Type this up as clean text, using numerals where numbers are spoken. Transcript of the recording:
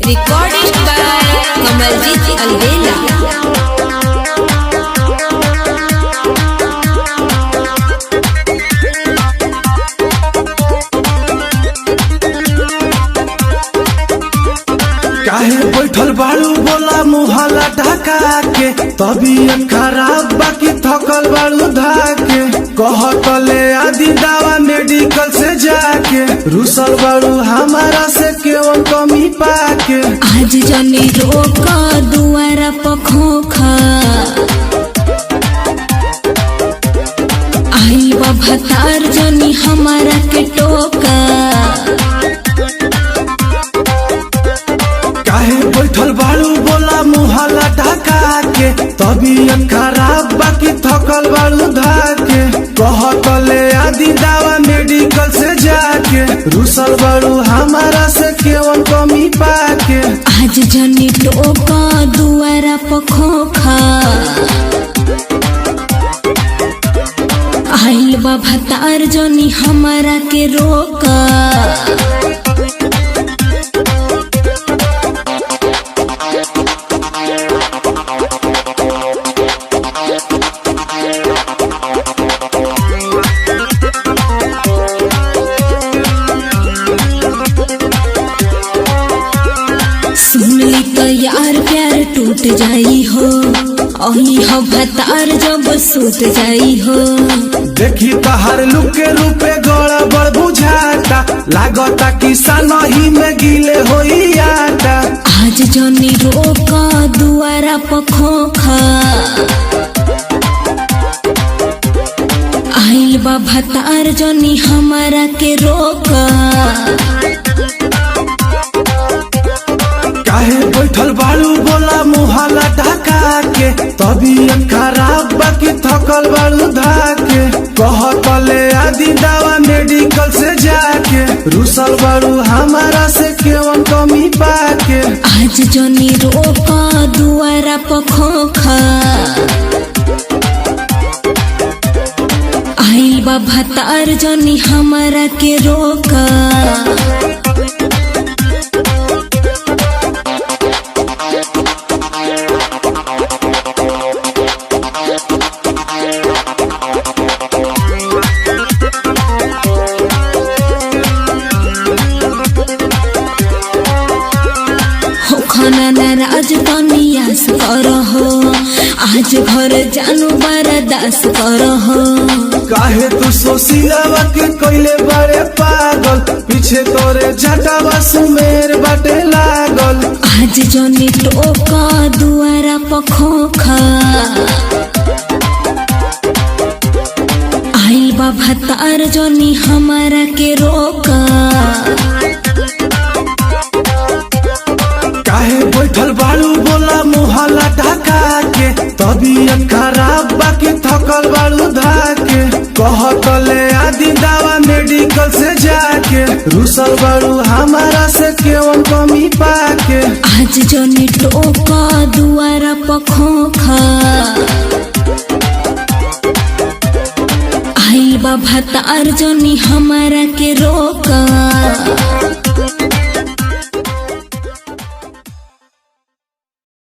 Recording by Kamaljeet Alvela। काहे बैठल बाड़ू बोला मुहला ढका के तबीयत खराब बाकी थकल बाड़ू धाके कहत ले आदि दवा मेडिकल से जाके रुसल बाड़ू हमारा से केवन कमी पाके आज जनी रोका दुआरा पखोखा आई भतार जनी हमारा के टोका काहे बैठल बाड़ू बोला मुहला ढका के तबीयत खराब बाकी थकल बाड़ू धाके कहत ले आदि दवा मेडिकल से जाके रुसल बाड़ू हमारा से केवन कमी पाके आज जनी टोका दुआरा पखोखा आइल बा भतार जनी हमारा के रोका सुनली तो यार प्यार टूट जाई हो अही हो भतार जब सूत जाई हो देखी तहर लुके रूपे गड़बड़ बुझाता लागता किसान ही में गिले होई आटा आज जनी रोका दुआरा पखोखा आइल बा भतार जनी हमारा के रोका काहे बैठल बाड़ू बोला मुहला ढका के तबीयत खराब बाकी थकल बाड़ू धाके कहत ले आदि दवा मेडिकल से जाके रुसल बाड़ू हमारा से केवन कमी पाके आज जनी रोका दुआरा पखोखा आइल बा भतार जनी हमारा के रोका खाना नाराज तनियास करहो आज घर जानू बर्दास करहो काहे तू सोसिलावा के कोइले बड़े पागल पीछे तोरे झटावा सुमेर बाटे लागल आज जनी टोका दुआरा पखोखा आइल बा भतार जनी हमारा के रोका काहे बैठल बाड़ू बोला मुहला ढका के तबीयत खराब बाकी थकल बाड़ू धाके कहत ले आदि दवा मेडिकल से जाके रुसल बाड़ू हमारा से केवन कमी पाके आज जनी टोका दुआरा पखोखा आइल बा भतार जनी हमारा के रोका।